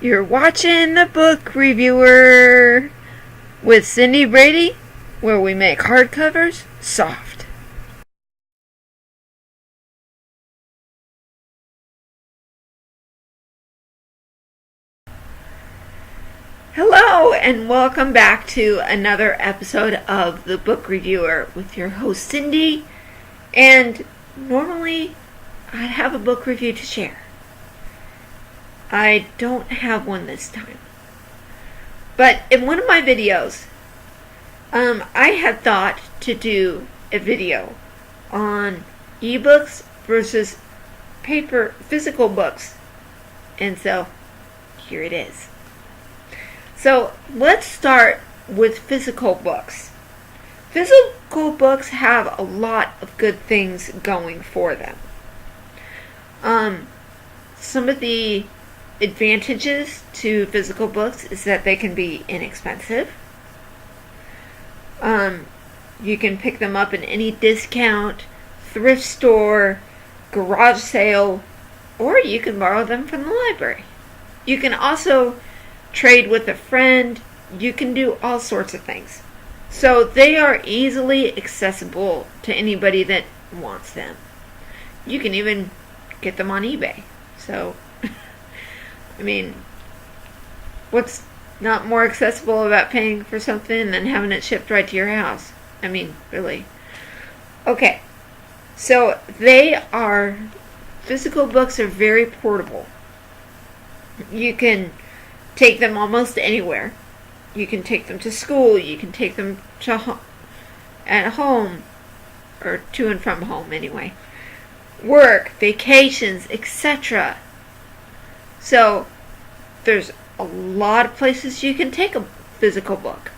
You're watching The Book Reviewer with Cindy Brady, where we make hardcovers soft. Hello, and welcome back to another episode of The Book Reviewer with your host Cindy. And normally, I'd have a book review to share. I don't have one this time. But in one of my videos, I had thought to do a video on ebooks versus physical books. And so, here it is. So, let's start with physical books. Physical books have a lot of good things going for them. Some of the advantages to physical books is that they can be inexpensive. You can pick them up in any discount, thrift store, garage sale, or you can borrow them from the library. You can also trade with a friend. You can do all sorts of things. So they are easily accessible to anybody that wants them. You can even get them on eBay. So I mean, what's not more accessible about paying for something than having it shipped right to your house? I mean, really. Okay, so physical books are very portable. You can take them almost anywhere. You can take them to school, you can take them to at home, or to and from home anyway. Work, vacations, etc. So, there's a lot of places you can take a physical book.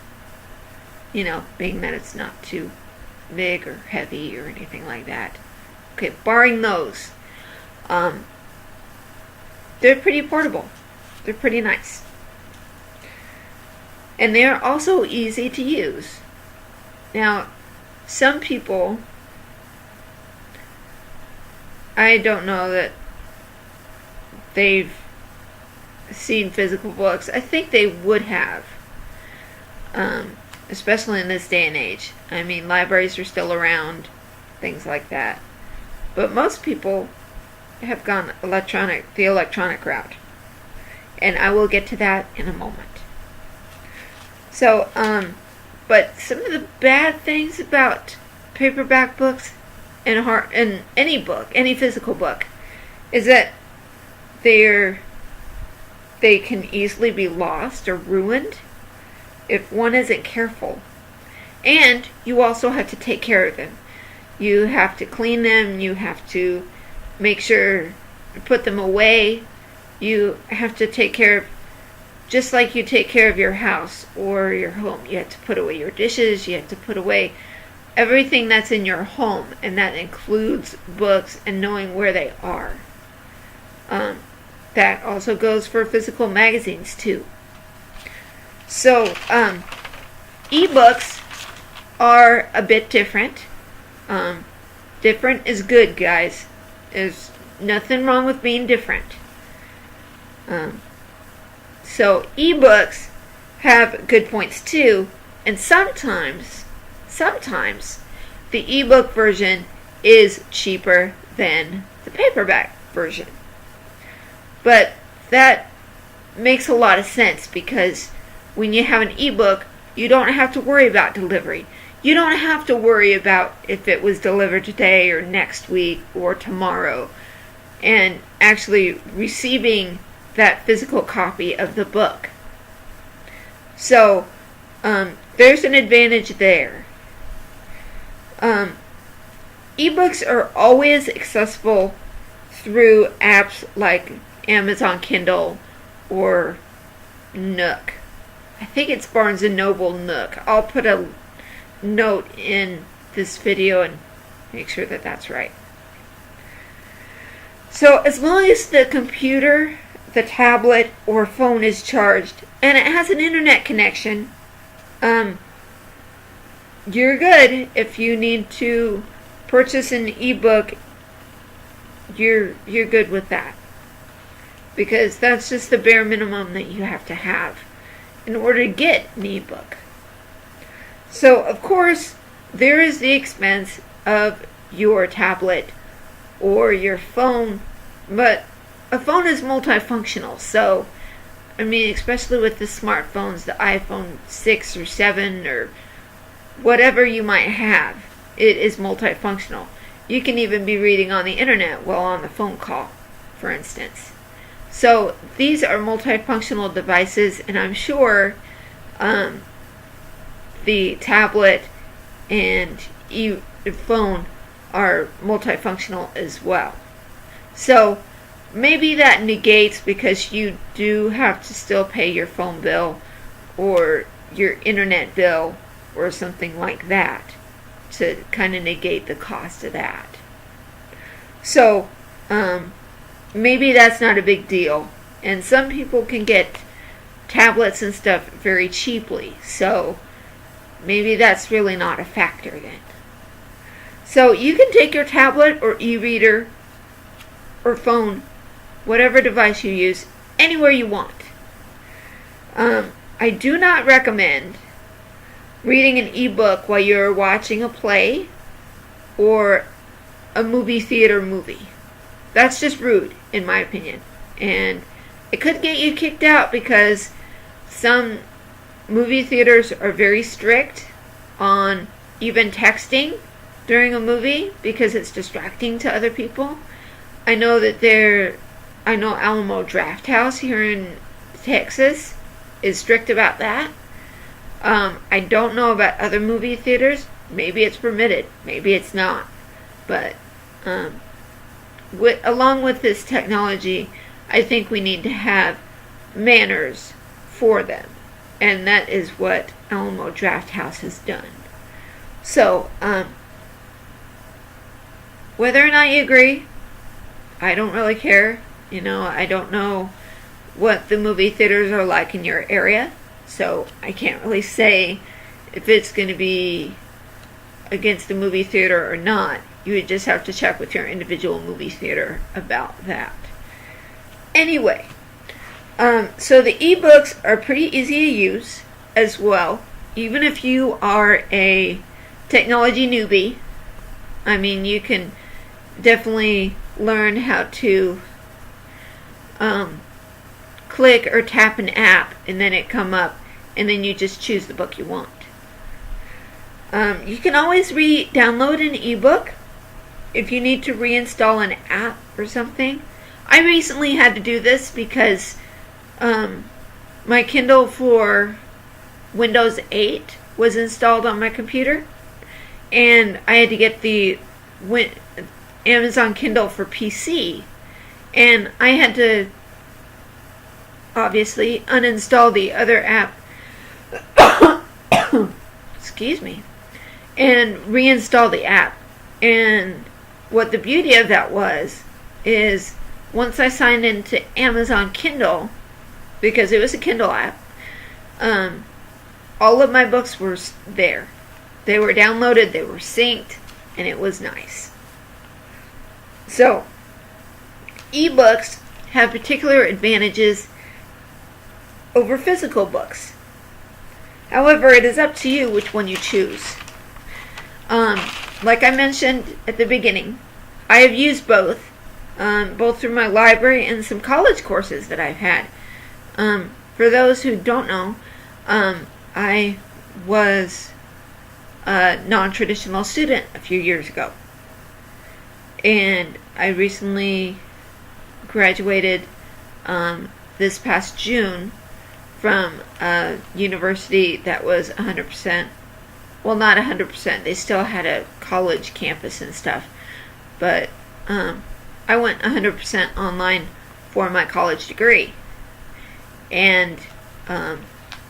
You know, being that it's not too big or heavy or anything like that. Okay, barring those. They're pretty portable. They're pretty nice. And they're also easy to use. Now, some people, I don't know that they've seen physical books. I think they would have, especially in this day and age. I mean, libraries are still around, things like that. But most people have gone the electronic route. And I will get to that in a moment. So, but some of the bad things about paperback books and any book, any physical book, is that they can easily be lost or ruined if one isn't careful. And you also have to take care of them. You have to clean them, you have to make sure to put them away. You have to take care of, just like you take care of your house or your home. You have to put away your dishes, you have to put away everything that's in your home, and that includes books and knowing where they are. That also goes for physical magazines too. So, ebooks are a bit different. Different is good, guys. There's nothing wrong with being different. So, ebooks have good points too, and sometimes the ebook version is cheaper than the paperback version. But that makes a lot of sense, because when you have an ebook, you don't have to worry about delivery. You don't have to worry about if it was delivered today or next week or tomorrow, and actually receiving that physical copy of the book. So, there's an advantage there. Ebooks are always accessible through apps like Amazon Kindle or Nook. I think it's Barnes & Noble Nook. I'll put a note in this video and make sure that that's right. So as long as the computer, the tablet, or phone is charged and it has an internet connection, you're good. If you need to purchase an ebook, you're good with that. because that's just the bare minimum that you have to have in order to get an ebook. So, of course, there is the expense of your tablet or your phone, but a phone is multifunctional. So, I mean, especially with the smartphones, the iPhone 6 or 7 or whatever you might have, it is multifunctional. You can even be reading on the internet while on the phone call, for instance. So these are multifunctional devices, and I'm sure the tablet and phone are multifunctional as well. So maybe that negates, because you do have to still pay your phone bill or your internet bill or something like that, to kind of negate the cost of that. So maybe that's not a big deal. And some people can get tablets and stuff very cheaply. So maybe that's really not a factor then. So you can take your tablet or e-reader or phone, whatever device you use, anywhere you want. I do not recommend reading an ebook while you're watching a play or a movie theater movie. That's just rude, in my opinion. And it could get you kicked out, because some movie theaters are very strict on even texting during a movie because it's distracting to other people. I know Alamo Drafthouse here in Texas is strict about that. I don't know about other movie theaters. Maybe it's permitted, maybe it's not. But along with this technology, I think we need to have manners for them. And that is what Alamo Drafthouse has done. So, whether or not you agree, I don't really care. I don't know what the movie theaters are like in your area, so I can't really say if it's going to be against the movie theater or not. You would just have to check with your individual movie theater about that. Anyway, so the ebooks are pretty easy to use as well. Even if you are a technology newbie, I mean, you can definitely learn how to click or tap an app and then it come up, and then you just choose the book you want. You can always download an ebook if you need to reinstall an app or something. I recently had to do this because my Kindle for Windows 8 was installed on my computer, and I had to get the Amazon Kindle for PC, and I had to obviously uninstall the other app excuse me, and reinstall the app. And what the beauty of that is once I signed into Amazon Kindle, because it was a Kindle app, all of my books were there. They were downloaded, they were synced, and it was nice. So, ebooks have particular advantages over physical books. However, it is up to you which one you choose. Like I mentioned at the beginning, I have used both through my library and some college courses that I've had. For those who don't know, I was a non-traditional student a few years ago. And I recently graduated this past June from a university that was 100%, well, not 100%, they still had a college campus and stuff, but I went 100% online for my college degree, and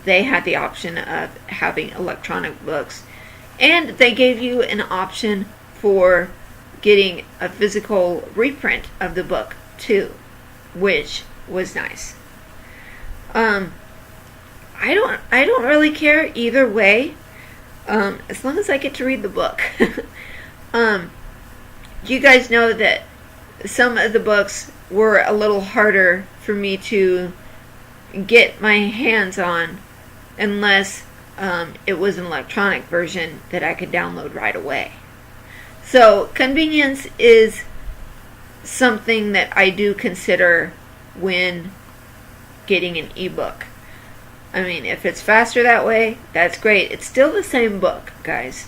they had the option of having electronic books, and they gave you an option for getting a physical reprint of the book too, which was nice. I don't really care either way, as long as I get to read the book. You guys know that some of the books were a little harder for me to get my hands on unless it was an electronic version that I could download right away. So convenience is something that I do consider when getting an ebook. I mean, if it's faster that way, that's great. It's still the same book, guys.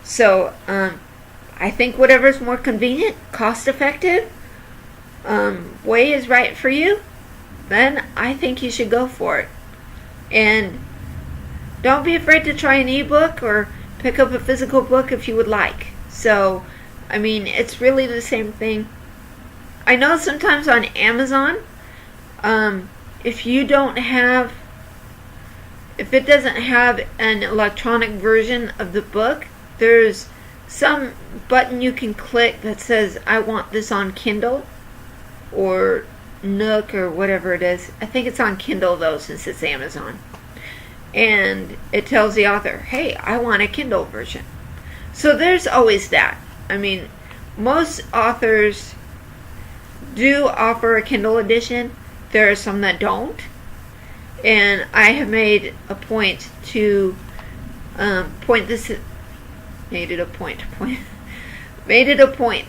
So I think whatever's more convenient, cost effective, way is right for you, then I think you should go for it. And don't be afraid to try an ebook or pick up a physical book if you would like. So, I mean, it's really the same thing. I know sometimes on Amazon, if it doesn't have an electronic version of the book, there's some button you can click that says, I want this on Kindle or Nook or whatever it is. I think it's on Kindle though, since it's Amazon. And it tells the author, hey, I want a Kindle version. So there's always that. I mean, most authors do offer a Kindle edition. There are some that don't. And I have made a point to made it a point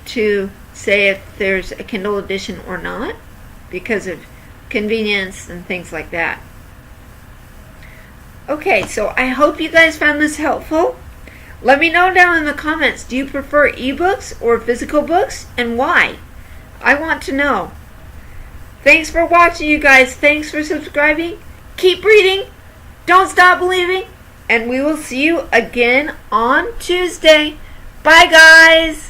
to say if there's a Kindle edition or not, because of convenience and things like that. Okay, so I hope you guys found this helpful. Let me know down in the comments, do you prefer ebooks or physical books, and why? I want to know. Thanks for watching, you guys. Thanks for subscribing. Keep reading. Don't stop believing. And we will see you again on Tuesday. Bye, guys.